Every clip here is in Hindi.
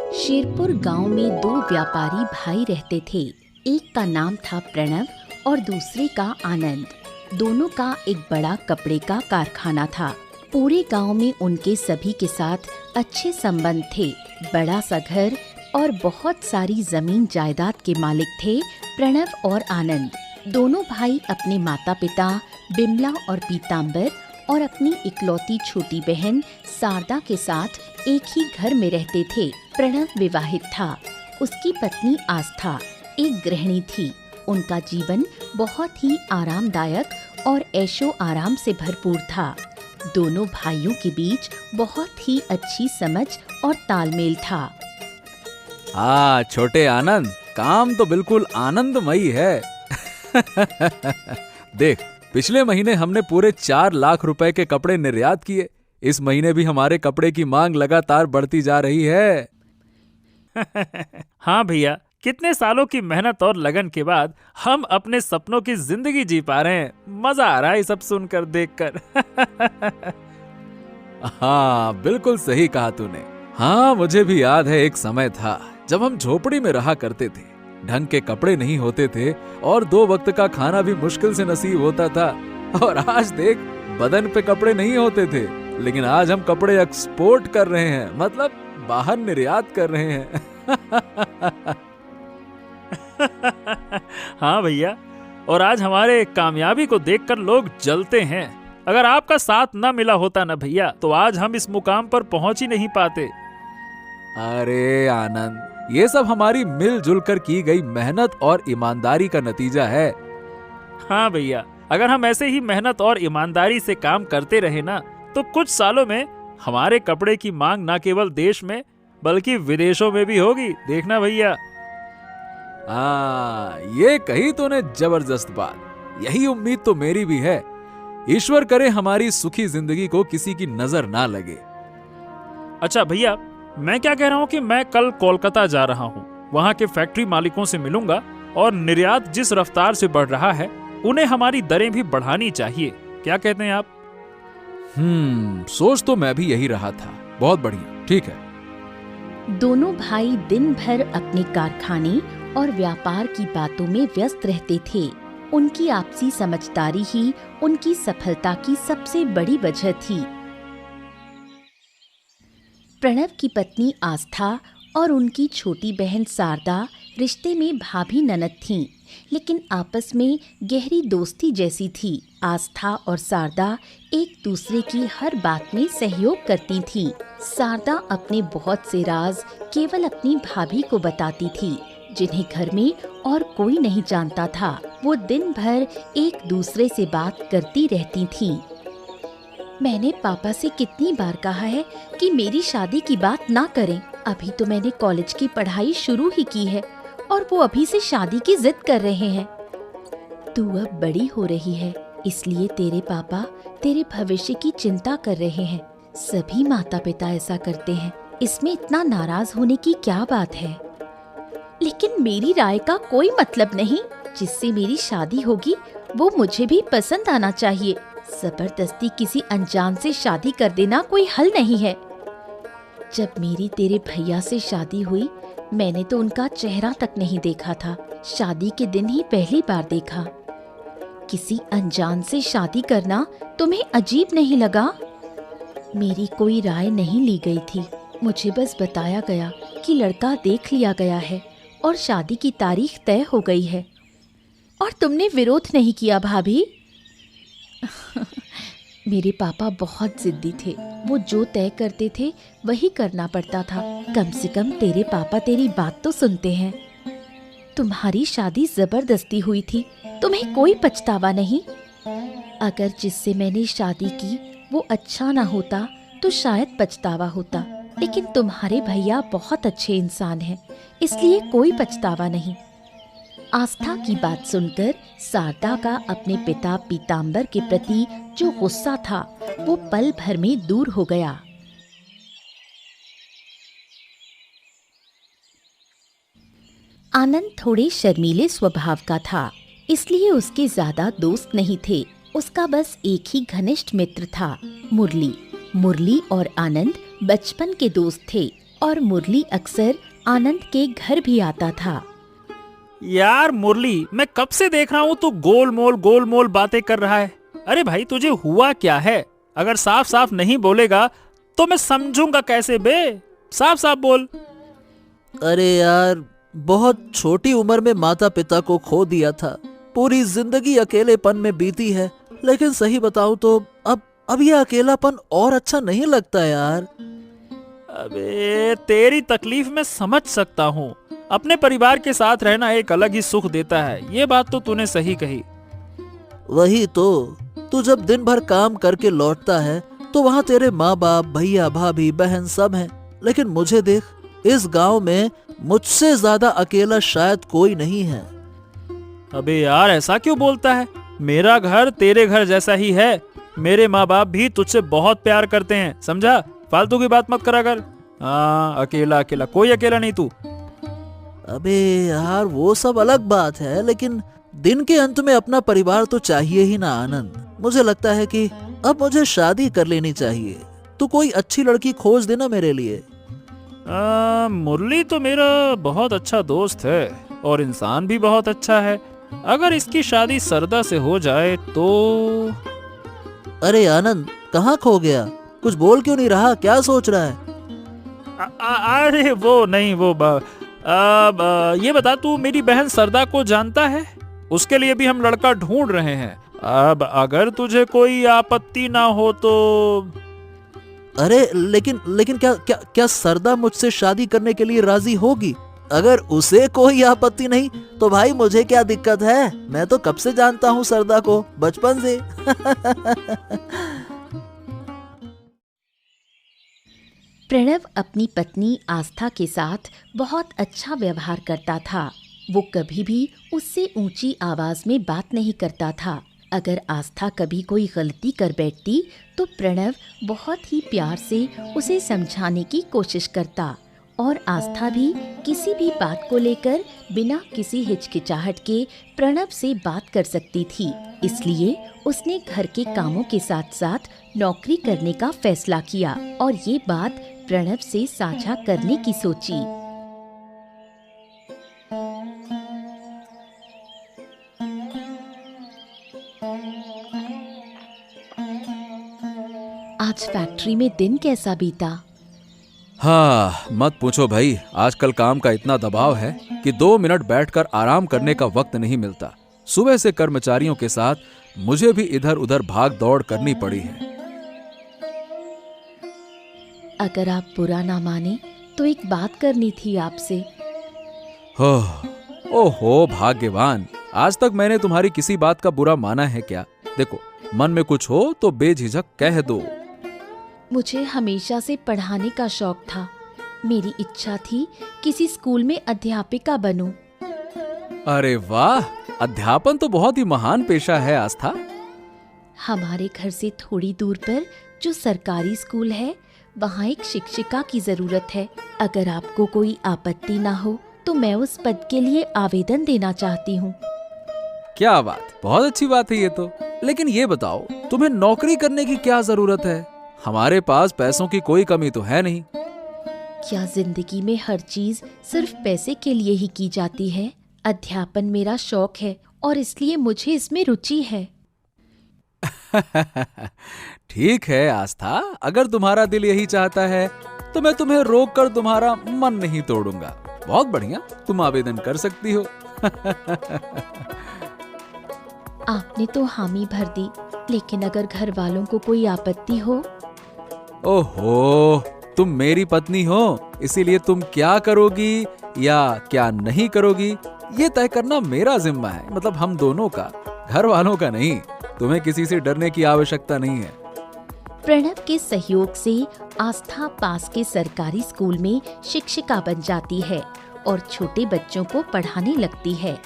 शेरपुर गांव में दो व्यापारी भाई रहते थे। एक का नाम था प्रणव और दूसरे का आनंद। दोनों का एक बड़ा कपड़े का कारखाना था। पूरे गांव में उनके सभी के साथ अच्छे संबंध थे। बड़ा सा घर और बहुत सारी जमीन जायदाद के मालिक थे प्रणव और आनंद। दोनों भाई अपने माता पिता बिमला और पीताम्बर और अपनी इकलौती छोटी बहन शारदा के साथ एक ही घर में रहते थे। प्रणव विवाहित था। उसकी पत्नी आस्था एक गृहिणी थी। उनका जीवन बहुत ही आरामदायक और ऐशो आराम से भरपूर था। दोनों भाइयों के बीच बहुत ही अच्छी समझ और तालमेल था। छोटे आनंद, काम तो बिल्कुल आनंदमयी है। देख, पिछले महीने हमने पूरे 4 लाख रुपए के कपड़े निर्यात किए। इस महीने भी हमारे कपड़े की मांग लगातार बढ़ती जा रही है। हाँ भैया, कितने सालों की मेहनत और लगन के बाद हम अपने सपनों की जिंदगी जी पा रहे हैं। मजा आ रहा है सब सुनकर, देखकर। हाँ, बिल्कुल सही कहा तूने। हाँ, मुझे भी याद है एक समय था जब हम झोपड़ी में रहा करते थे। ढंग के कपड़े नहीं होते थे और 2 वक्त का खाना भी मुश्किल से नसीब होता था। और आज देख, बदन पे कपड़े नहीं होते थे, लेकिन आज हम कपड़े एक्सपोर्ट कर रहे हैं, मतलब बाहर निर्यात कर रहे हैं। हाँ भैया, और आज हमारे कामयाबी को देखकर लोग जलते हैं। अगर आपका साथ ना मिला होता ना भैया, तो आज हम इस मुकाम पर पहुंच ही नहीं पाते। अरे आनंद, ये सब हमारी मिलजुल कर की गई मेहनत और ईमानदारी का नतीजा है। हाँ भैया, अगर हम ऐसे ही मेहनत और ईमानदारी से काम करते रहे ना, तो कुछ सालों में हमारे कपड़े की मांग न केवल देश में बल्कि विदेशों में भी होगी। देखना भैया। ये कही तूने जबरदस्त बात। यही उम्मीद तो मेरी भी है। ईश्वर करे हमारी सुखी जिंदगी को किसी की नजर ना लगे। अच्छा भैया, मैं क्या कह रहा हूँ कि मैं कल कोलकाता जा रहा हूँ। वहाँ के फैक्ट्री मालिकों से मिलूंगा और निर्यात जिस रफ्तार से बढ़ रहा है, उन्हें हमारी दरें भी बढ़ानी चाहिए। क्या कहते हैं आप? सोच तो मैं भी यही रहा था। बहुत बढ़िया, ठीक है। दोनों भाई दिन भर अपने कारखाने और व्यापार की बातों में व्यस्त रहते थे। उनकी आपसी समझदारी ही उनकी सफलता की सबसे बड़ी वजह थी। प्रणव की पत्नी आस्था और उनकी छोटी बहन शारदा रिश्ते में भाभी ननद थीं, लेकिन आपस में गहरी दोस्ती जैसी थी। आस्था और शारदा एक दूसरे की हर बात में सहयोग करती थीं। शारदा अपने बहुत से राज केवल अपनी भाभी को बताती थी, जिन्हें घर में और कोई नहीं जानता था। वो दिन भर एक दूसरे से बात करती रहती थीं। मैंने पापा से कितनी बार कहा है कि मेरी शादी की बात ना करें। अभी तो मैंने कॉलेज की पढ़ाई शुरू ही की है और वो अभी से शादी की जिद कर रहे हैं। तू अब बड़ी हो रही है, इसलिए तेरे पापा तेरे भविष्य की चिंता कर रहे हैं। सभी माता पिता ऐसा करते हैं, इसमें इतना नाराज होने की क्या बात है? लेकिन मेरी राय का कोई मतलब नहीं। जिससे मेरी शादी होगी वो मुझे भी पसंद आना चाहिए। जबरदस्ती किसी अनजान से शादी कर देना कोई हल नहीं है। जब मेरी तेरे भैया से शादी हुई, मैंने तो उनका चेहरा तक नहीं देखा था। शादी के दिन ही पहली बार देखा। किसी अनजान से शादी करना तुम्हें अजीब नहीं लगा? मेरी कोई राय नहीं ली गई थी। मुझे बस बताया गया कि लड़का देख लिया गया है और शादी की तारीख तय हो गई है। और तुमने विरोध नहीं किया भाभी? मेरे पापा बहुत जिद्दी थे। वो जो तय करते थे वही करना पड़ता था। कम से कम तेरे पापा तेरी बात तो सुनते हैं। तुम्हारी शादी जबरदस्ती हुई थी, तुम्हें कोई पछतावा नहीं। अगर जिससे मैंने शादी की वो अच्छा ना होता तो शायद पछतावा होता, लेकिन तुम्हारे भैया बहुत अच्छे इंसान हैं, इसलिए कोई पछतावा नहीं। आस्था की बात सुनकर शारदा का अपने पिता पीताम्बर के प्रति जो गुस्सा था वो पल भर में दूर हो गया। आनंद थोड़े शर्मीले स्वभाव का था, इसलिए उसके ज्यादा दोस्त नहीं थे। उसका बस एक ही घनिष्ठ मित्र था, मुरली। मुरली और आनंद बचपन के दोस्त थे और मुरली अक्सर आनंद के घर भी आता था। यार मुरली, मैं कब से देख रहा हूँ तू गोल मोल बातें कर रहा है। अरे भाई, तुझे हुआ क्या है? अगर साफ साफ नहीं बोलेगा तो मैं समझूंगा कैसे बे? साफ साफ बोल। अरे यार, बहुत छोटी उम्र में माता पिता को खो दिया था। पूरी जिंदगी अकेलेपन में बीती है। लेकिन सही बताऊं तो अब यह अकेलापन और अच्छा नहीं लगता यार। अबे, तेरी तकलीफ मैं समझ सकता हूँ। अपने परिवार के साथ रहना एक अलग ही सुख देता है। ये बात तो तूने सही कही। वही तो, तू जब दिन भर काम करके लौटता है तो वहाँ तेरे माँ बाप, भैया भाभी, बहन सब हैं। लेकिन मुझे देख, इस गांव में मुझसे ज्यादा अकेला शायद कोई नहीं है। अबे यार, ऐसा क्यों बोलता है? मेरा घर तेरे घर जैसा ही है। मेरे माँ बाप भी तुझसे बहुत प्यार करते हैं, समझा? फालतू की बात मत करा कर। हाँ, अकेला अकेला कोई अकेला नहीं तू। अबे यार, वो सब अलग बात है, लेकिन दिन के अंत में अपना परिवार तो चाहिए ही ना आनंद। मुझे लगता है कि अब मुझे शादी कर लेनी चाहिए। तू कोई अच्छी लड़की खोज देना मेरे लिए। मुरली तो मेरा बहुत अच्छा दोस्त है और इंसान भी बहुत अच्छा है। अगर इसकी शादी सरदा से हो जाए तो। अरे आनंद, कहाँ खो गया? कुछ बोल क्यों नहीं रहा? क्या सोच रहा है? अरे वो नहीं, ये बता, तू मेरी बहन सरदा को जानता है? उसके लिए भी हम लड़का ढूंढ रहे हैं। अब अगर तुझे कोई आपत्ति ना हो तो। अरे लेकिन क्या सरदा मुझसे शादी करने के लिए राजी होगी? अगर उसे कोई आपत्ति नहीं तो भाई मुझे क्या दिक्कत है? मैं तो कब से जानता हूँ सरदा को, बचपन से। प्रणव अपनी पत्नी आस्था के साथ बहुत अच्छा व्यवहार करता था। वो कभी भी उससे ऊंची आवाज में बात नहीं करता था। अगर आस्था कभी कोई गलती कर बैठती तो प्रणव बहुत ही प्यार से उसे समझाने की कोशिश करता और आस्था भी किसी भी बात को लेकर बिना किसी हिचकिचाहट के प्रणव से बात कर सकती थी। इसलिए उसने घर के कामों के साथ साथ नौकरी करने का फैसला किया और ये बात प्रणव से साझा करने की सोची। आज फैक्ट्री में दिन कैसा बीता? हाँ, मत पूछो भाई। आजकल काम का इतना दबाव है कि 2 मिनट बैठकर आराम करने का वक्त नहीं मिलता। सुबह से कर्मचारियों के साथ मुझे भी इधर उधर भाग दौड़ करनी पड़ी है। अगर आप बुरा ना माने तो एक बात करनी थी आपसे। ओहो भाग्यवान, आज तक मैंने तुम्हारी किसी बात का बुरा माना है क्या? देखो, मन में कुछ हो तो बेझिझक कह दो। मुझे हमेशा से पढ़ाने का शौक था। मेरी इच्छा थी किसी स्कूल में अध्यापिका बनूं। अरे वाह, अध्यापन तो बहुत ही महान पेशा है आस्था। हमारे घर से थोड़ी दूर पर जो सरकारी स्कूल है वहाँ एक शिक्षिका की जरूरत है। अगर आपको कोई आपत्ति ना हो तो मैं उस पद के लिए आवेदन देना चाहती हूँ। क्या बात, बहुत अच्छी बात है ये तो। लेकिन ये बताओ, तुम्हें नौकरी करने की क्या जरूरत है? हमारे पास पैसों की कोई कमी तो है नहीं। क्या जिंदगी में हर चीज सिर्फ पैसे के लिए ही की जाती है? अध्यापन मेरा शौक है और इसलिए मुझे इसमें रुचि है। ठीक है आस्था, अगर तुम्हारा दिल यही चाहता है तो मैं तुम्हें रोक कर तुम्हारा मन नहीं तोड़ूंगा। बहुत बढ़िया, तुम आवेदन कर सकती हो। आपने तो हामी भर दी, लेकिन अगर घर वालों को कोई आपत्ति हो? ओहो, तुम मेरी पत्नी हो, इसीलिए तुम क्या करोगी या क्या नहीं करोगी ये तय करना मेरा जिम्मा है। मतलब हम दोनों का, घर वालों का नहीं। तुम्हें किसी से डरने की आवश्यकता नहीं है। प्रणव के सहयोग से आस्था पास के सरकारी स्कूल में शिक्षिका बन जाती है और छोटे बच्चों को पढ़ाने लगती है।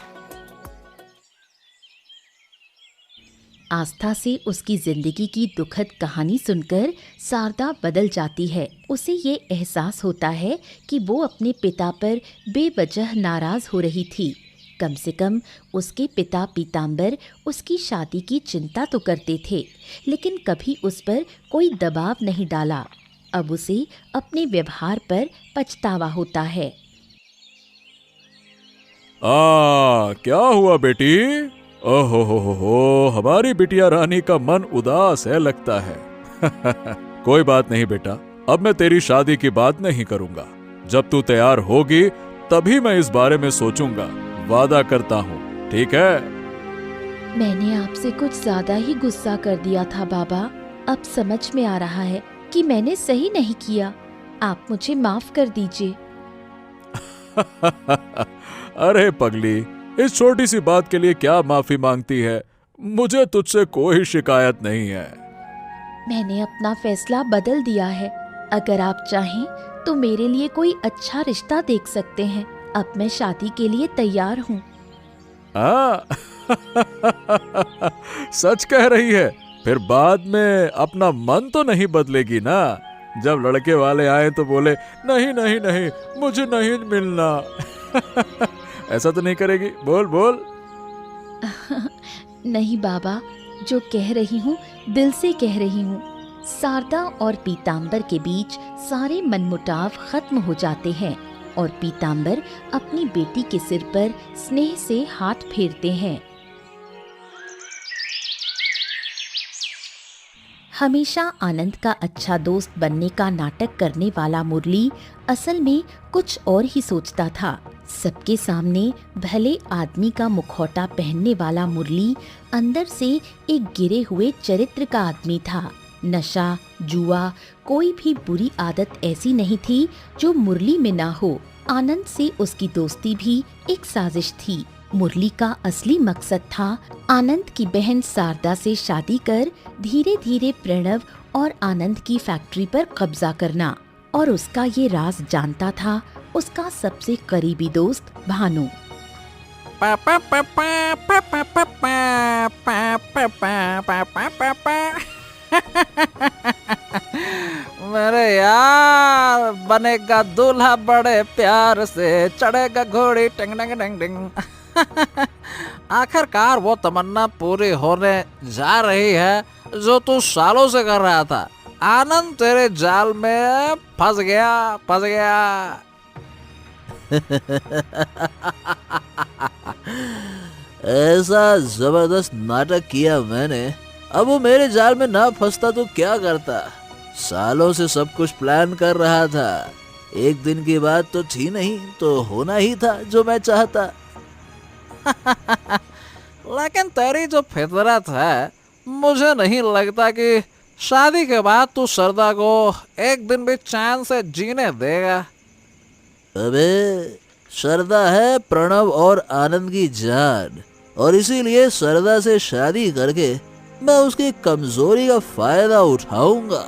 आस्था से उसकी जिंदगी की दुखद कहानी सुनकर शारदा बदल जाती है। उसे ये एहसास होता है कि वो अपने पिता पर बेवजह नाराज हो रही थी। कम से कम उसके पिता पीताम्बर उसकी शादी की चिंता तो करते थे, लेकिन कभी उस पर कोई दबाव नहीं डाला। अब उसे अपने व्यवहार पर पछतावा होता है। क्या हुआ बेटी? ओहो हो, हमारी बिटिया रानी का मन उदास है लगता है। कोई बात नहीं बेटा, अब मैं तेरी शादी की बात नहीं करूंगा। जब तू तैयार होगी तभी मैं इस बारे में सोचूंगा, वादा करता हूँ, ठीक है? मैंने आपसे कुछ ज्यादा ही गुस्सा कर दिया था बाबा। अब समझ में आ रहा है कि मैंने सही नहीं किया। आप मुझे माफ कर दीजिए। अरे पगली, इस छोटी सी बात के लिए क्या माफी मांगती है? मुझे तुझसे कोई शिकायत नहीं है। मैंने अपना फैसला बदल दिया है। अगर आप चाहें तो मेरे लिए कोई अच्छा रिश्ता देख सकते हैं। अब मैं शादी के लिए तैयार हूँ। सच कह रही है? फिर बाद में अपना मन तो नहीं बदलेगी ना? जब लड़के वाले आए तो बोले नहीं नहीं नहीं, मुझे नहीं मिलना। ऐसा तो नहीं करेगी? बोल बोल। नहीं बाबा, जो कह रही हूँ दिल से कह रही हूँ। शारदा और पीताम्बर के बीच सारे मनमुटाव खत्म हो जाते हैं और पीताम्बर अपनी बेटी के सिर पर स्नेह से हाथ फेरते हैं। हमेशा आनंद का अच्छा दोस्त बनने का नाटक करने वाला मुरली असल में कुछ और ही सोचता था। सबके सामने भले आदमी का मुखौटा पहनने वाला मुरली अंदर से एक गिरे हुए चरित्र का आदमी था। नशा, जुआ, कोई भी बुरी आदत ऐसी नहीं थी जो मुरली में ना हो। आनंद से उसकी दोस्ती भी एक साजिश थी। मुरली का असली मकसद था आनंद की बहन शारदा से शादी कर धीरे धीरे प्रणव और आनंद की फैक्ट्री पर कब्जा करना। और उसका ये राज जानता था उसका सबसे करीबी दोस्त भानु। मेरे यार बनेगा दूल्हा बड़े प्यार से, चढ़ेगा घोड़ी टिंग टिंग टिंग टिंग। आखिरकार वो तमन्ना पूरी होने जा रही है जो तू सालों से कर रहा था। आनंद तेरे जाल में फंस गया, फंस गया। ऐसा जबरदस्त नाटक किया मैंने। अब वो मेरे जाल में ना फंसता तो क्या करता? सालों से सब कुछ प्लान कर रहा था। एक दिन की बात तो थी नहीं, तो होना ही था जो मैं चाहता। लेकिन तेरी जो फितरत है, मुझे नहीं लगता कि शादी के बाद तू सरदा को एक दिन भी चैन से जीने देगा। अबे सरदा है प्रणव और आनंद की जान, और इसीलिए सरदा से शादी करके मैं उसकी कमजोरी का फायदा उठाऊंगा।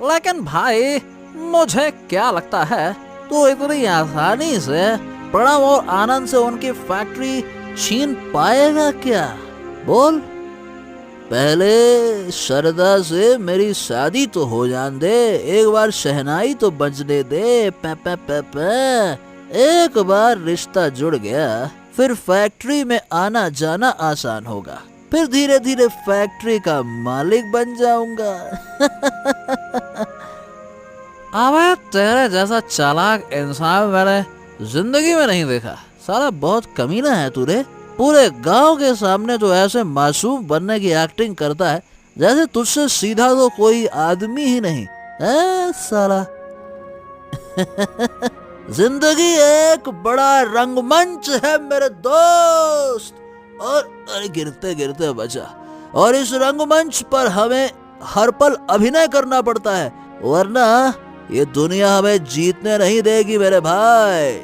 लेकिन भाई मुझे क्या लगता है तो इतनी आसानी से प्रणव और आनंद से उनकी फैक्ट्री छीन पाएगा क्या? बोल। पहले शारदा से मेरी शादी तो हो जान दे, एक बार शहनाई तो बजने दे। पे पे पे पे। एक बार रिश्ता जुड़ गया फिर फैक्ट्री में आना जाना आसान होगा। फिर धीरे धीरे फैक्ट्री का मालिक बन जाऊंगा। अबे तेरे जैसा चालाक इंसान मैंने जिंदगी में नहीं देखा। साला बहुत कमीना है तू रे। पूरे गांव के सामने तो ऐसे मासूम बनने की एक्टिंग करता है जैसे तुझसे सीधा तो कोई आदमी ही नहीं है साला। जिंदगी एक बड़ा रंगमंच है मेरे दोस्त, और अरे गिरते गिरते बचा। और इस रंगमंच पर हमें हर पल अभिनय करना पड़ता है, वरना ये दुनिया हमें जीतने नहीं देगी मेरे भाई।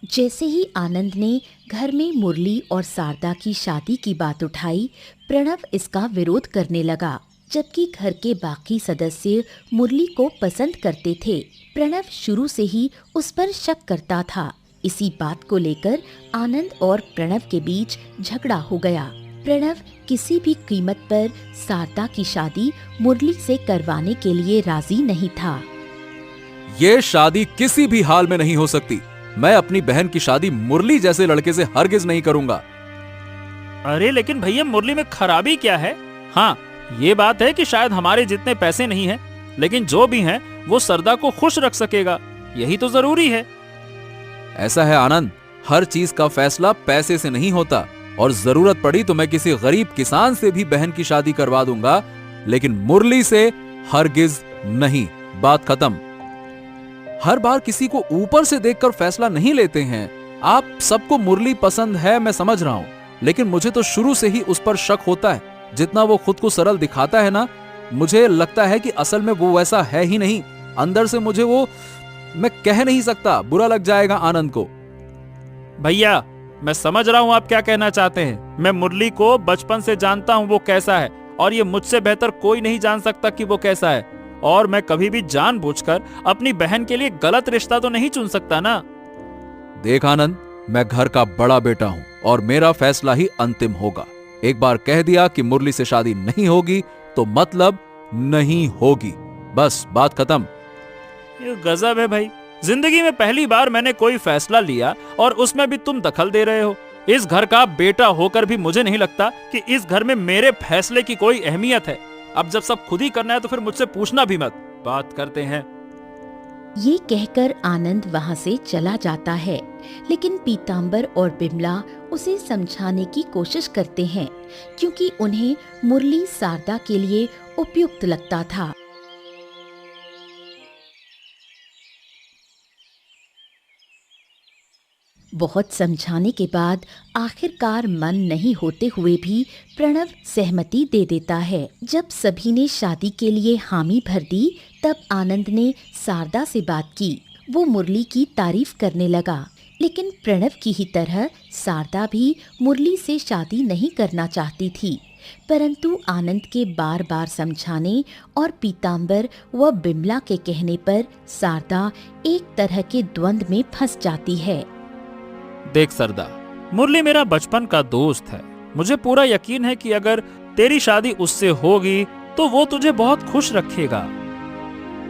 जैसे ही आनंद ने घर में मुरली और शारदा की शादी की बात उठाई, प्रणव इसका विरोध करने लगा, जबकि घर के बाकी सदस्य मुरली को पसंद करते थे। प्रणव शुरू से ही उस पर शक करता था। इसी बात को लेकर आनंद और प्रणव के बीच झगड़ा हो गया। प्रणव किसी भी कीमत पर शारदा की शादी मुरली से करवाने के लिए राजी नहीं था। ये शादी किसी भी हाल में नहीं हो सकती। मैं अपनी बहन की शादी मुरली जैसे लड़के से हरगिज नहीं करूंगा। अरे लेकिन भैया, मुरली में खराबी क्या है? हाँ, ये बात है कि शायद हमारे जितने पैसे नहीं हैं, लेकिन जो भी हैं वो सरदा को खुश रख सकेगा, यही तो जरूरी है। ऐसा है आनंद, हर चीज का फैसला पैसे से नहीं होता, और जरूरत पड़ी तो मैं किसी गरीब किसान से भी बहन की शादी करवा दूंगा, लेकिन मुरली से हरगिज नहीं। बात खत्म। हर बार किसी को ऊपर से देखकर फैसला नहीं लेते हैं। आप सबको मुरली पसंद है, मैं समझ रहा हूं, लेकिन मुझे तो शुरू से ही उस पर शक होता है। जितना वो खुद को सरल दिखाता है ना, मुझे लगता है कि असल में वो वैसा है ही नहीं। अंदर से मुझे वो, मैं कह नहीं सकता, बुरा लग जाएगा आनंद को। भैया, मैं समझ रहा हूँ आप क्या कहना चाहते हैं। मैं मुरली को बचपन से जानता हूँ वो कैसा है, और ये मुझसे बेहतर कोई नहीं जान सकता कि वो कैसा है। और मैं कभी भी जानबूझकर अपनी बहन के लिए गलत रिश्ता तो नहीं चुन सकता ना। देख आनंद, मैं घर का बड़ा बेटा हूं और मेरा फैसला ही अंतिम होगा। एक बार कह दिया कि मुरली से शादी नहीं होगी तो मतलब नहीं होगी, बस बात खत्म। ये गजब है भाई, जिंदगी में पहली बार मैंने कोई फैसला लिया और उसमें भी तुम दखल दे रहे हो। इस घर का बेटा होकर भी मुझे नहीं लगता कि इस घर में मेरे फैसले की कोई अहमियत है। अब जब सब खुद ही करना है तो फिर मुझसे पूछना भी मत। बात करते हैं। ये कहकर आनंद वहाँ से चला जाता है, लेकिन पीतांबर और बिमला उसे समझाने की कोशिश करते हैं, क्योंकि उन्हें मुरली शारदा के लिए उपयुक्त लगता था। बहुत समझाने के बाद आखिरकार मन नहीं होते हुए भी प्रणव सहमति दे देता है। जब सभी ने शादी के लिए हामी भर दी, तब आनंद ने शारदा से बात की। वो मुरली की तारीफ करने लगा, लेकिन प्रणव की ही तरह शारदा भी मुरली से शादी नहीं करना चाहती थी। परंतु आनंद के बार बार समझाने और पीतांबर व बिमला के कहने पर शारदा एक तरह के द्वंद में फंस जाती है। देख सरदा, मुरली मेरा बचपन का दोस्त है। मुझे पूरा यकीन है कि अगर तेरी शादी उससे होगी तो वो तुझे बहुत खुश रखेगा।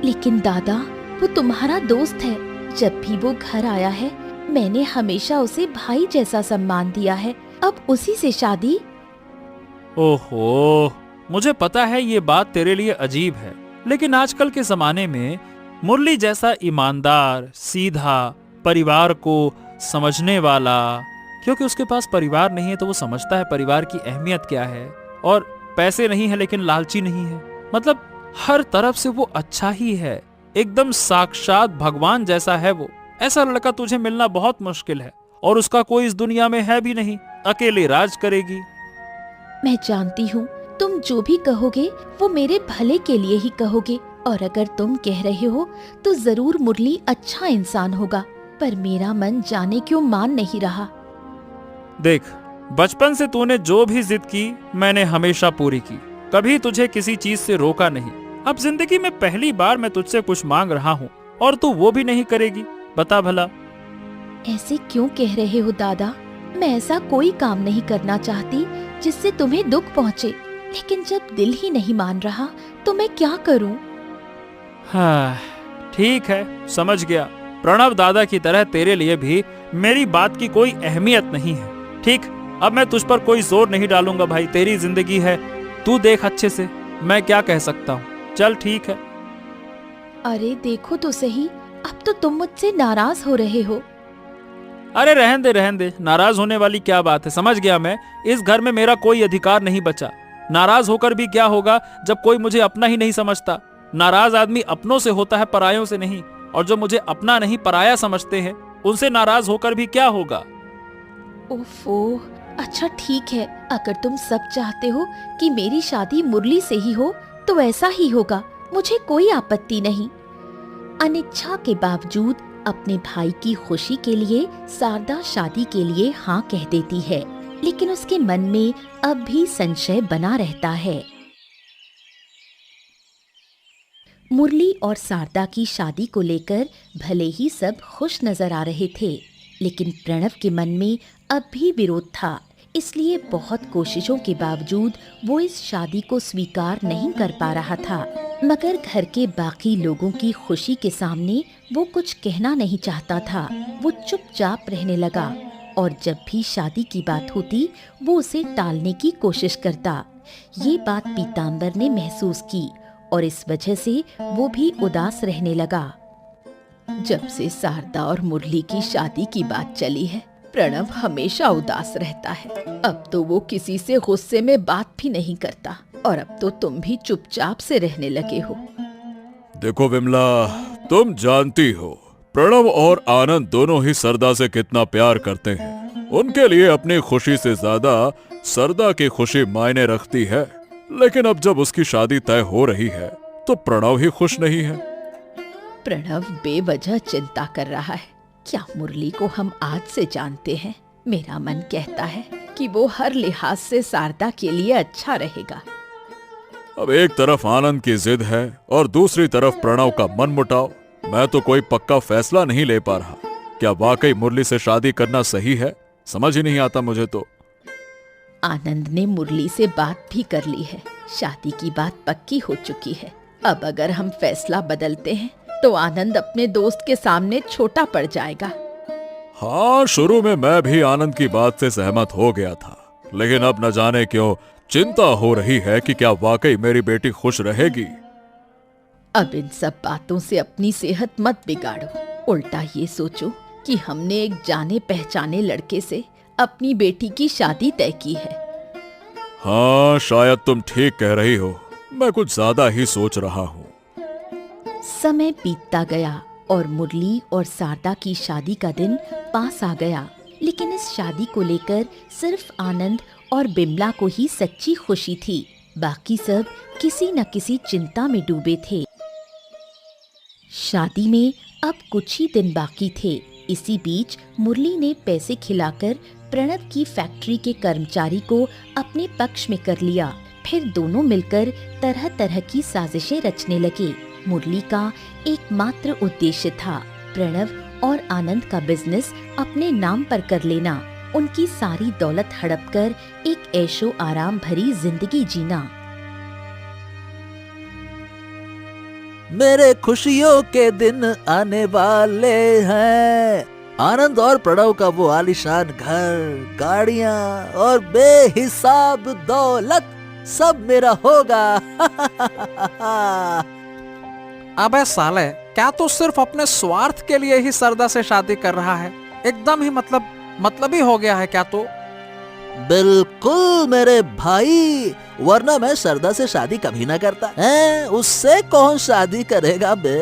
लेकिन दादा, वो तुम्हारा दोस्त है। जब भी वो घर आया है, मैंने हमेशा उसे भाई जैसा सम्मान दिया है। अब उसी से शादी? ओहो, मुझे पता है ये बात तेरे लिए अजीब है, लेकिन आजकल के जमाने में मुरली जैसा ईमानदार, सीधा, परिवार को समझने वाला, क्योंकि उसके पास परिवार नहीं है तो वो समझता है परिवार की अहमियत क्या है। और पैसे नहीं है लेकिन लालची नहीं है, मतलब हर तरफ से वो अच्छा ही है। एकदम साक्षात भगवान जैसा है वो। ऐसा लड़का तुझे मिलना बहुत मुश्किल है, और उसका कोई इस दुनिया में है भी नहीं। अकेले राज करेगी। मैं जानती हूँ, तुम जो भी कहोगे वो मेरे भले के लिए ही कहोगे, और अगर तुम कह रहे हो तो जरूर मुरली अच्छा इंसान होगा, पर मेरा मन जाने क्यों मान नहीं रहा। देख, बचपन से तूने जो भी जिद की मैंने हमेशा पूरी की, कभी तुझे किसी चीज से रोका नहीं। अब जिंदगी में पहली बार मैं तुझसे कुछ मांग रहा हूँ और तू वो भी नहीं करेगी। बता भला। ऐसे क्यों कह रहे हो दादा? मैं ऐसा कोई काम नहीं करना चाहती जिससे तुम्हें दुख पहुँचे, लेकिन जब दिल ही नहीं मान रहा तो मैं क्या करूँ? हाँ, ठीक है, समझ गया। प्रणव दादा की तरह तेरे लिए भी मेरी बात की कोई अहमियत नहीं है। ठीक, अब मैं तुझ पर कोई जोर नहीं डालूंगा भाई, तेरी जिंदगी है, तू देख अच्छे से, मैं क्या कह सकता हूँ। चल ठीक है। अरे देखो तो सही, अब तो तुम मुझसे नाराज हो रहे हो। अरे रहन दे, नाराज होने वाली क्या बात है। समझ गया मैं, इस घर में मेरा कोई अधिकार नहीं बचा। नाराज होकर भी क्या होगा जब कोई मुझे अपना ही नहीं समझता। नाराज आदमी अपनों से होता है, परायों से नहीं। और जो मुझे अपना नहीं पराया समझते हैं, उनसे नाराज होकर भी क्या होगा। ओफो, अच्छा ठीक है, अगर तुम सब चाहते हो कि मेरी शादी मुरली से ही हो तो ऐसा ही होगा, मुझे कोई आपत्ति नहीं। अनिच्छा के बावजूद अपने भाई की खुशी के लिए शारदा शादी के लिए हाँ कह देती है, लेकिन उसके मन में अब भी संशय बना रहता है। मुरली और शारदा की शादी को लेकर भले ही सब खुश नजर आ रहे थे, लेकिन प्रणव के मन में अब भी विरोध था। इसलिए बहुत कोशिशों के बावजूद वो इस शादी को स्वीकार नहीं कर पा रहा था। मगर घर के बाकी लोगों की खुशी के सामने वो कुछ कहना नहीं चाहता था। वो चुपचाप रहने लगा और जब भी शादी की बात होती वो उसे टालने की कोशिश करता। ये बात पीताम्बर ने महसूस की और इस वजह से वो भी उदास रहने लगा। जब से शारदा और मुरली की शादी की बात चली है, प्रणव हमेशा उदास रहता है। अब तो वो किसी से गुस्से में बात भी नहीं करता और अब तो तुम भी चुपचाप से रहने लगे हो। देखो विमला, तुम जानती हो प्रणव और आनंद दोनों ही सरदा से कितना प्यार करते हैं। उनके लिए अपनी खुशी से ज्यादा सरदा की खुशी मायने रखती है। लेकिन अब जब उसकी शादी तय हो रही है तो प्रणव ही खुश नहीं है। प्रणव बेवजह चिंता कर रहा है। क्या मुरली को हम आज से जानते हैं? मेरा मन कहता है कि वो हर लिहाज से शारदा के लिए अच्छा रहेगा। अब एक तरफ आनंद की जिद है और दूसरी तरफ प्रणव का मनमुटाव। मैं तो कोई पक्का फैसला नहीं ले पा रहा। क्या वाकई मुरली से शादी करना सही है? समझ ही नहीं आता मुझे तो। आनंद ने मुरली से बात भी कर ली है। शादी की बात पक्की हो चुकी है। अब अगर हम फैसला बदलते हैं तो आनंद अपने दोस्त के सामने छोटा पड़ जाएगा। हाँ, शुरू में मैं भी आनंद की बात से सहमत हो गया था, लेकिन अब न जाने क्यों चिंता हो रही है कि क्या वाकई मेरी बेटी खुश रहेगी। अब इन सब बातों से अपनी सेहत मत बिगाड़ो। उल्टा ये सोचो कि हमने एक जाने पहचाने लड़के से अपनी बेटी की शादी तय की है। हाँ, शायद तुम ठीक कह रही हो। मैं कुछ ज्यादा ही सोच रहा हूँ। समय बीतता गया और मुरली और शारदा की शादी का दिन पास आ गया। लेकिन इस शादी को लेकर सिर्फ आनंद और बिमला को ही सच्ची खुशी थी। बाकी सब किसी न किसी चिंता में डूबे थे। शादी में अब कुछ ही दिन बाकी थे। इसी बीच मुरली ने पैसे खिलाकर प्रणव की फैक्ट्री के कर्मचारी को अपने पक्ष में कर लिया। फिर दोनों मिलकर तरह तरह की साजिशें रचने लगे। मुरली का एकमात्र उद्देश्य था प्रणव और आनंद का बिजनेस अपने नाम पर कर लेना, उनकी सारी दौलत हड़प कर एक ऐशो आराम भरी जिंदगी जीना। मेरे खुशियों के दिन आने वाले हैं। आनंद और प्रणव का वो आलीशान घर, गाड़ियां और बेहिसाब दौलत सब मेरा होगा। अबे साले, क्या तू सिर्फ अपने स्वार्थ के लिए ही सरदा से शादी कर रहा है? एकदम ही मतलब ही हो गया है क्या तू? बिल्कुल मेरे भाई, वरना मैं सरदा से शादी कभी ना करता है। उससे कौन शादी करेगा बे?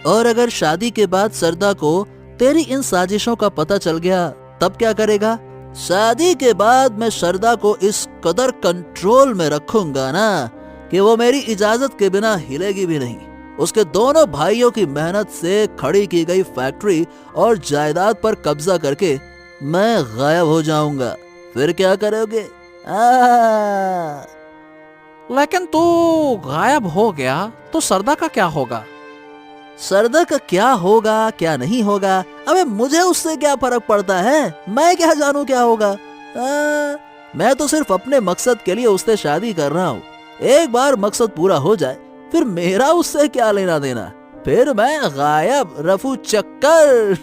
और अगर शादी के बाद सरदा को तेरी इन साजिशों का पता चल गया तब क्या करेगा? शादी के बाद मैं सरदा को इस कदर कंट्रोल में रखूंगा ना कि वो मेरी इजाजत के बिना हिलेगी भी नहीं। उसके दोनों भाइयों की मेहनत से खड़ी की गई फैक्ट्री और जायदाद पर कब्जा करके मैं गायब हो जाऊंगा। फिर क्या करोगे? लेकिन तू गायब हो गया तो सरदा का क्या होगा? सरदा का क्या होगा क्या नहीं होगा, अबे मुझे उससे क्या फर्क पड़ता है? मैं क्या जानूं क्या होगा? मैं तो सिर्फ अपने मकसद के लिए उससे शादी कर रहा हूँ। एक बार मकसद पूरा हो जाए फिर मेरा उससे क्या लेना देना। फिर मैं गायब, रफू चक्कर।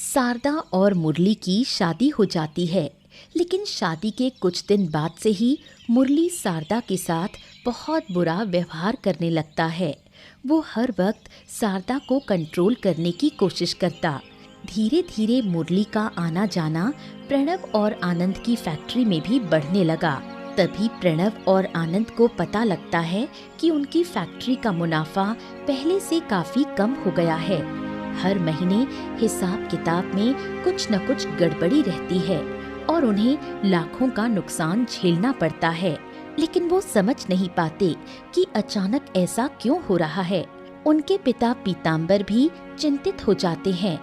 शारदा और मुरली की शादी हो जाती है। लेकिन शादी के कुछ दिन बाद से ही मुरली शारदा के साथ बहुत बुरा व्यवहार करने लगता है। वो हर वक्त शारदा को कंट्रोल करने की कोशिश करता। धीरे धीरे मुरली का आना जाना प्रणव और आनंद की फैक्ट्री में भी बढ़ने लगा। तभी प्रणव और आनंद को पता लगता है कि उनकी फैक्ट्री का मुनाफा पहले से काफी कम हो गया है। हर महीने हिसाब किताब में कुछ न कुछ गड़बड़ी रहती है और उन्हें लाखों का नुकसान झेलना पड़ता है। लेकिन वो समझ नहीं पाते कि अचानक ऐसा क्यों हो रहा है। उनके पिता पीताम्बर भी चिंतित हो जाते हैं।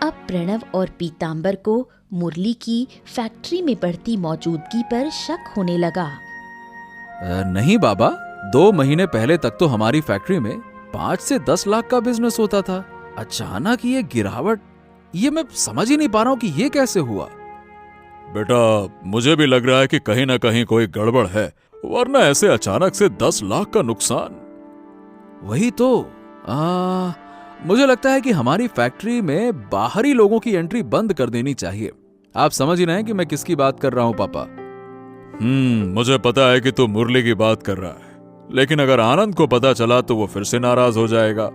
अब प्रणव और पीताम्बर को मुरली की फैक्ट्री में बढ़ती मौजूदगी पर शक होने लगा। नहीं बाबा, 2 महीने पहले तक तो हमारी फैक्ट्री में 5 से 10 लाख का बिजनेस होता था। अचानक ये गिरावट, ये मैं समझ ही नहीं पा रहा हूँ कि ये कैसे हुआ। बेटा, मुझे भी लग रहा है कि कहीं ना कहीं कोई गड़बड़ है, वरना ऐसे अचानक से 10 लाख का नुकसान। वही तो मुझे लगता है कि हमारी फैक्ट्री में बाहरी लोगों की एंट्री बंद कर देनी चाहिए। आप समझ ही रहे हैं कि मैं किसकी बात कर रहा हूं पापा। मुझे पता है कि तू मुरली की बात कर रहा है, लेकिन अगर आनंद को पता चला तो वो फिर से नाराज हो जाएगा।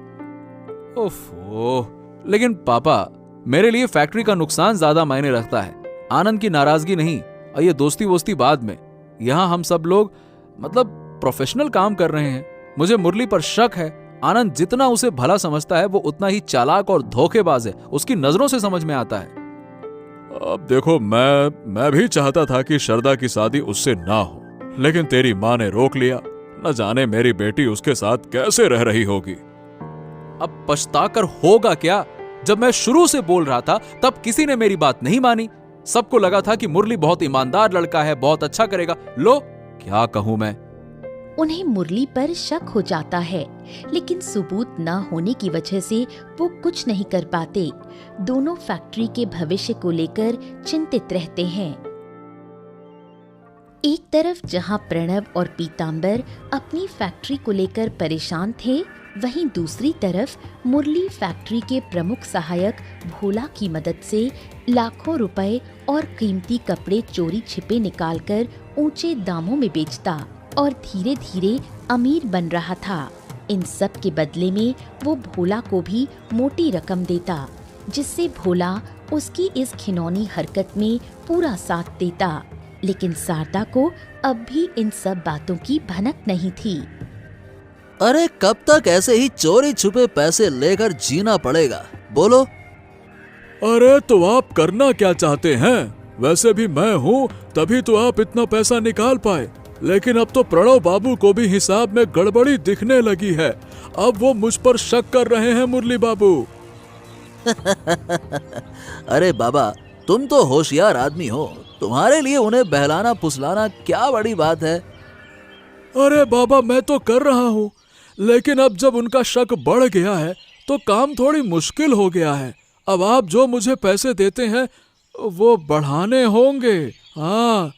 ओफो, लेकिन पापा, मेरे लिए फैक्ट्री का नुकसान ज्यादा मायने रखता है, आनंद की नाराजगी नहीं। और ये दोस्ती वोस्ती बाद में। यहां हम सब लोग प्रोफेशनल काम कर रहे हैं। मुझे मुरली पर शक है। आनंद जितना उसे भला समझता है वो उतना ही चालाक और धोखेबाज है, उसकी नजरों से समझ में आता है। अब देखो, मैं भी चाहता था कि श्रद्धा की शादी उससे ना हो, लेकिन तेरी माँ ने रोक लिया। न जाने मेरी बेटी उसके साथ कैसे रह रही होगी। अब पछताकर होगा क्या? जब मैं शुरू से बोल रहा था तब किसी ने मेरी बात नहीं मानी। सबको लगा था कि मुरली बहुत ईमानदार लड़का है, बहुत अच्छा करेगा। लो, क्या कहूं मैं। उन्हें मुरली पर शक हो जाता है, लेकिन सबूत न होने की वजह से वो कुछ नहीं कर पाते। दोनों फैक्ट्री के भविष्य को लेकर चिंतित रहते हैं। एक तरफ जहां प्रणव और पीतांबर अपनी फैक्ट्री को लेकर परेशान थे, वहीं दूसरी तरफ मुरली फैक्ट्री के प्रमुख सहायक भोला की मदद से लाखों रुपए और कीमती कपड़े चोरी छिपे निकालकर ऊंचे दामों में बेचता और धीरे धीरे अमीर बन रहा था। इन सब के बदले में वो भोला को भी मोटी रकम देता, जिससे भोला उसकी इस घिनौनी हरकत में पूरा साथ देता। लेकिन शारदा को अब भी इन सब बातों की भनक नहीं थी। अरे कब तक ऐसे ही चोरी छुपे पैसे लेकर जीना पड़ेगा, बोलो? अरे तो आप करना क्या चाहते हैं? वैसे भी मैं हूँ, तभी तो आप इतना पैसा निकाल पाए। लेकिन अब तो प्रणव बाबू को भी हिसाब में गड़बड़ी दिखने लगी है। अब वो मुझ पर शक कर रहे हैं मुरली बाबू। अरे बाबा, तुम तो होशियार आदमी हो, तुम्हारे लिए उन्हें बहलाना फुसलाना क्या बड़ी बात है। अरे बाबा, मैं तो कर रहा हूँ, लेकिन अब जब उनका शक बढ़ गया है तो काम थोड़ी मुश्किल हो गया है। अब आप जो मुझे पैसे देते हैं वो बढ़ाने होंगे। हाँ।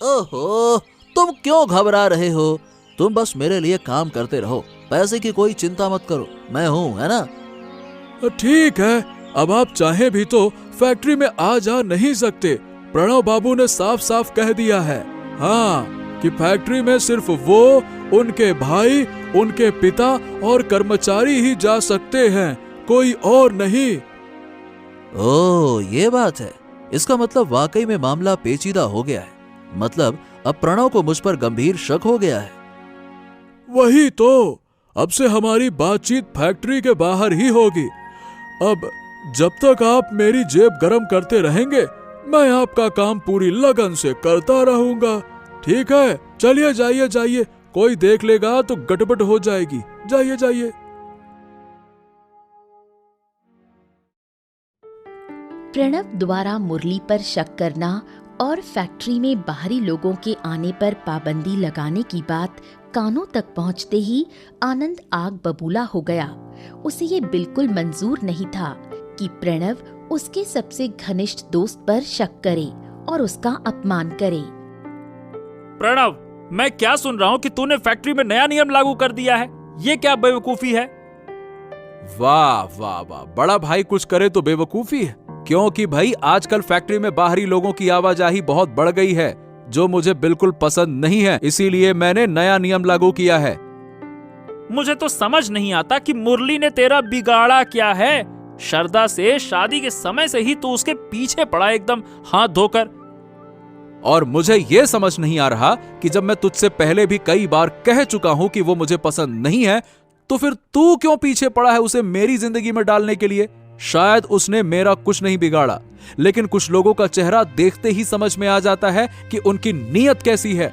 ओहो, तुम क्यों घबरा रहे हो? तुम बस मेरे लिए काम करते रहो, पैसे की कोई चिंता मत करो, मैं हूँ, है ना? ठीक है, अब आप चाहे भी तो फैक्ट्री में आ जा नहीं सकते। प्रणव बाबू ने साफ साफ कह दिया है, हाँ, कि फैक्ट्री में सिर्फ वो, उनके भाई, उनके पिता और कर्मचारी ही जा सकते हैं, कोई और नहीं। ओह, ये बात है। इसका मतलब वाकई में मामला पेचीदा हो गया है। मतलब अब प्रणव को मुझ पर गंभीर शक हो गया है। वही तो, अब से हमारी बातचीत फैक्ट्री के बाहर ही होगी। अब जब तक आप मेरी जेब गरम करते रहेंगे, मैं आपका काम पूरी लगन से करता रहूंगा। ठीक है, चलिए, जाइए जाइए, कोई देख लेगा तो गड़बड़ हो जाएगी। जाइए जाइए। प्रणव द्वारा मुरली पर शक करना और फैक्ट्री में बाहरी लोगों के आने पर पाबंदी लगाने की बात कानों तक पहुंचते ही आनंद आग बबूला हो गया। उसे ये बिल्कुल मंजूर नहीं था कि प्रणव उसके सबसे घनिष्ठ दोस्त पर शक करे और उसका अपमान करे। प्रणव, मैं क्या सुन रहा हूँ कि तूने फैक्ट्री में नया नियम लागू कर दिया है। ये क्या बेवकूफी है? वाह वाह वाह, बड़ा भाई कुछ करे तो बेवकूफी है। क्योंकि भाई आजकल फैक्ट्री में बाहरी लोगों की आवाजाही बहुत बढ़ गई है, जो मुझे बिल्कुल पसंद नहीं है। इसीलिए मैंने नया नियम लागू किया है। मुझे तो समझ नहीं आता कि मुरली ने तेरा बिगाड़ा क्या है। श्रद्धा से शादी के समय से ही तू उसके पीछे पड़ा एकदम हाथ धोकर। और मुझे ये समझ नहीं आ रहा कि जब मैं तुझसे पहले भी कई बार कह चुका हूं कि वो मुझे पसंद नहीं है, तो फिर तू क्यों पीछे पड़ा है उसे मेरी जिंदगी में डालने के लिए। शायद उसने मेरा कुछ नहीं बिगाड़ा, लेकिन कुछ लोगों का चेहरा देखते ही समझ में आ जाता है कि उनकी नीयत कैसी है।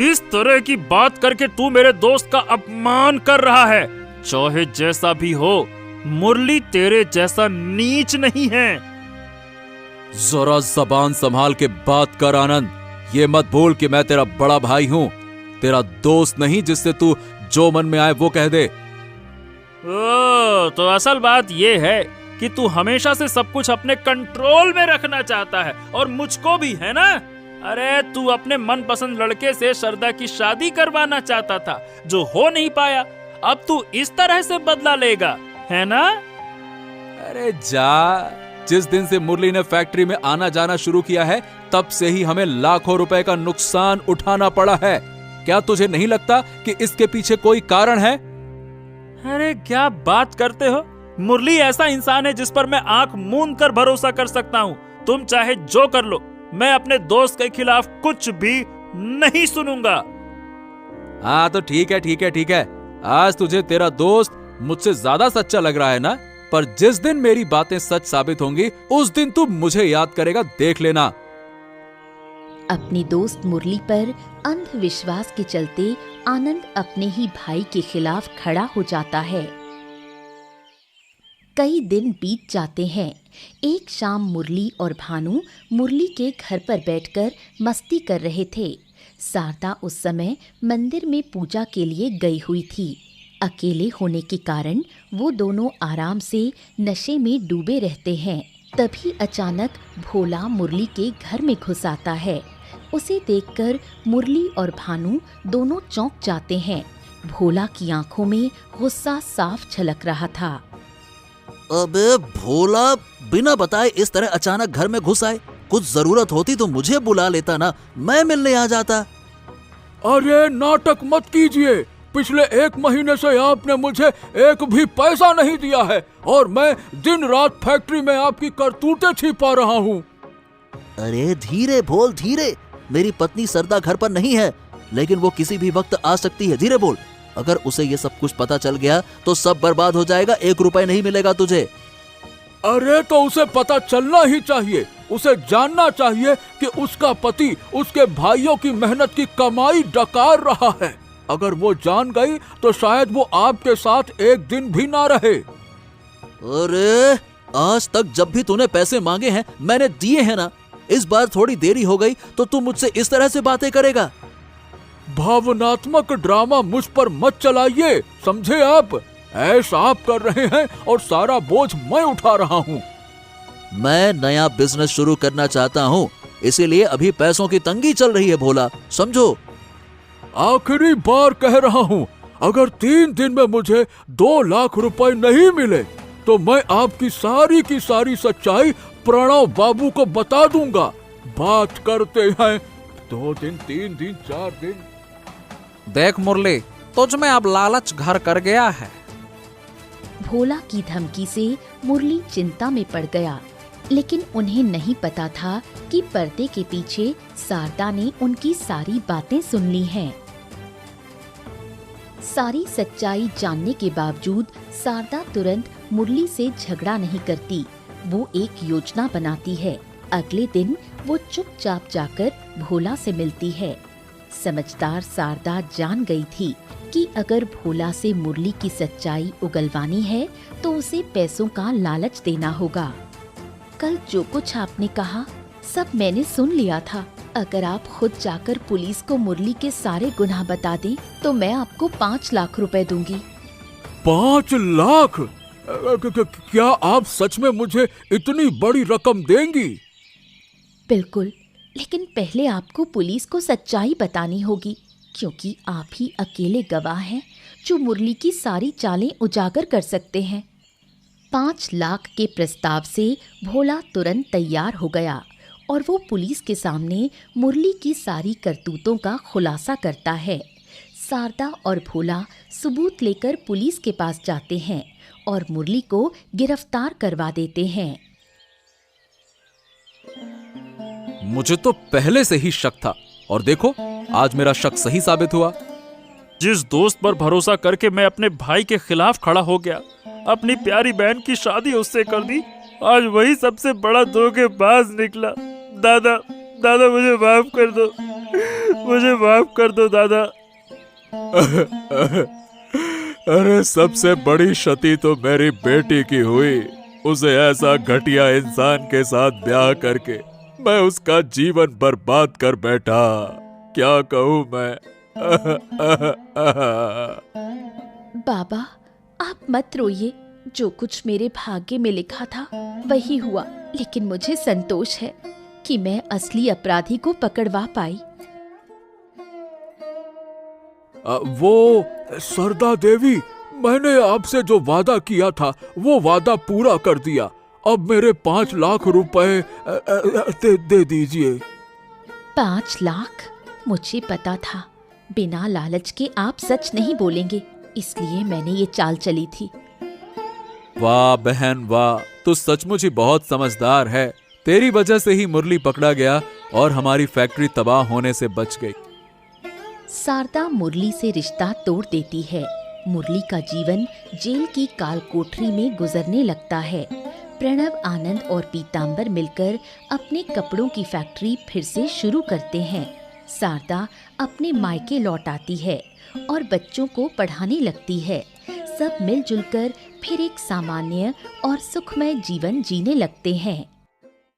इस तरह की बात करके तू मेरे दोस्त का अपमान कर रहा है। चाहे जैसा भी हो, मुरली तेरे जैसा नीच नहीं है। जरा जबान संभाल के बात कर आनंद। ये मत भूल कि मैं तेरा बड़ा भाई हूं, तेरा दोस्त नहीं जिससे तू जो मन में आए वो कह दे। तो असल बात ये है कि तू हमेशा से सब कुछ अपने कंट्रोल में रखना चाहता है, और मुझको भी, है ना? अरे तू अपने मनपसंद लड़के से श्रद्धा की शादी करवाना चाहता था, जो हो नहीं पाया। अब तू इस तरह से बदला लेगा, है ना? अरे जा, जिस दिन से मुरली ने फैक्ट्री में आना जाना शुरू किया है, तब से ही हमें लाखों रुपए का नुकसान उठाना पड़ा है। क्या तुझे नहीं लगता कि इसके पीछे कोई कारण है? अरे क्या बात करते हो? मुरली ऐसा इंसान है जिस पर मैं आंख मूंद कर भरोसा कर सकता हूँ। तुम चाहे जो कर लो, मैं अपने दोस्त के खिलाफ कुछ भी नहीं सुनूंगा। हाँ तो ठीक है, ठीक है, ठीक है। आज तुझे तेरा दोस्त मुझसे ज्यादा सच्चा लग रहा है ना? पर जिस दिन मेरी बातें सच साबित होंगी, उस दिन तू मुझे याद करेगा, देख लेना। अपने दोस्त मुरली पर अंधविश्वास के चलते आनंद अपने ही भाई के खिलाफ खड़ा हो जाता है। कई दिन बीत जाते हैं। एक शाम मुरली और भानु मुरली के घर पर बैठकर मस्ती कर रहे थे। शारदा उस समय मंदिर में पूजा के लिए गई हुई थी। अकेले होने के कारण वो दोनों आराम से नशे में डूबे रहते हैं। तभी अचानक भोला मुरली के घर में घुस आता है। उसे देखकर मुरली और भानु दोनों चौंक जाते हैं। भोला की आंखों में गुस्सा साफ झलक रहा था। अबे भोला, बिना बताए इस तरह अचानक घर में घुस आए। कुछ जरूरत होती तो मुझे बुला लेता ना, मैं मिलने आ जाता। अरे नाटक मत कीजिए। पिछले 1 महीने से आपने मुझे एक भी पैसा नहीं दिया है, और मैं दिन रात फैक्ट्री में आपकी करतूतें छिपा रहा हूँ। अरे धीरे बोल, धीरे। मेरी पत्नी सरदा घर पर नहीं है, लेकिन वो किसी भी वक्त आ सकती है। धीरे बोल। अगर उसे ये सब कुछ पता चल गया तो सब बर्बाद हो जाएगा, 1 रुपए नहीं मिलेगा तुझे। अरे तो उसे पता चलना ही चाहिए। उसे जानना चाहिए कि उसका पति उसके भाइयों की मेहनत की कमाई डकार रहा है। अगर वो जान गई तो शायद वो आपके साथ एक दिन भी ना रहे। अरे आज तक जब भी तूने पैसे मांगे हैं मैंने दिए हैं ना। इस बार थोड़ी देरी हो गई तो तू मुझसे इस तरह से बातें करेगा। भावनात्मक ड्रामा मुझ पर मत चलाइए, समझे आप? ऐसा आप कर रहे हैं और सारा बोझ मैं उठा रहा हूँ। मैं नया बिजनेस शुरू करना चाहता हूँ, इसीलिए अभी पैसों की तंगी चल रही है भोला, समझो। आखिरी बार कह रहा हूँ, अगर 3 दिन में मुझे 2 लाख रुपए नहीं मिले तो मैं आपकी सारी की सारी सच्चाई प्रणव बाबू को बता दूंगा। बात करते हैं 2 दिन, 3 दिन, 4 दिन। देख मुरली, तुझ में अब लालच घर कर गया है। भोला की धमकी से मुरली चिंता में पड़ गया, लेकिन उन्हें नहीं पता था कि पर्दे के पीछे शारदा ने उनकी सारी बातें सुन ली हैं। सारी सच्चाई जानने के बावजूद शारदा तुरंत मुरली से झगड़ा नहीं करती। वो एक योजना बनाती है। अगले दिन वो चुपचाप जाकर भोला से मिलती है। समझदार शारदा जान गई थी कि अगर भोला से मुरली की सच्चाई उगलवानी है तो उसे पैसों का लालच देना होगा। कल जो कुछ आपने कहा सब मैंने सुन लिया था। अगर आप खुद जाकर पुलिस को मुरली के सारे गुनाह बता दें तो मैं आपको 5 लाख रुपए दूंगी। 5 लाख? क्या आप सच में मुझे इतनी बड़ी रकम देंगी? बिल्कुल, लेकिन पहले आपको पुलिस को सच्चाई बतानी होगी, क्योंकि आप ही अकेले गवाह हैं जो मुरली की सारी चालें उजागर कर सकते हैं। 5 लाख के प्रस्ताव से भोला तुरंत तैयार हो गया और वो पुलिस के सामने मुरली की सारी करतूतों का खुलासा करता है। शारदा और भोला सबूत लेकर पुलिस के पास जाते हैं और मुरली को गिरफ्तार करवा देते हैं। मुझे तो पहले से ही शक था, और देखो आज मेरा शक सही साबित हुआ। जिस दोस्त पर भरोसा करके मैं अपने भाई के खिलाफ खड़ा हो गया, अपनी प्यारी बहन की शादी उससे कर दी, आज वही सबसे बड़ा धोखेबाज निकला। दादा, दादा मुझे माफ कर दो, मुझे माफ कर दो दादा। अरे सबसे बड़ी क्षति तो मेरी बेटी की हुई। उसे ऐसा घटिया इंसान के साथ ब्याह करके मैं उसका जीवन बर्बाद कर बैठा। क्या कहूँ मैं? बाबा, आप मत रोइए। जो कुछ मेरे भाग्य में लिखा था वही हुआ, लेकिन मुझे संतोष है कि मैं असली अपराधी को पकड़वा पाई। वो सरदा देवी, मैंने आपसे जो वादा किया था वो वादा पूरा कर दिया। अब मेरे 5 लाख रुपए दे दीजिए। 5 लाख? मुझे पता था बिना लालच के आप सच नहीं बोलेंगे, इसलिए मैंने ये चाल चली थी। वाह बहन वाह, तू सचमुच ही बहुत समझदार है। तेरी वजह से ही मुरली पकड़ा गया और हमारी फैक्ट्री तबाह होने से बच गई। शारदा मुरली से रिश्ता तोड़ देती है। मुरली का जीवन जेल की काल कोठरी में गुजरने लगता है। प्रणव, आनंद और पीतांबर मिलकर अपने कपड़ों की फैक्ट्री फिर से शुरू करते हैं। शारदा अपने मायके लौट आती है और बच्चों को पढ़ाने लगती है। सब मिलजुल कर फिर एक सामान्य और सुखमय जीवन जीने लगते हैं।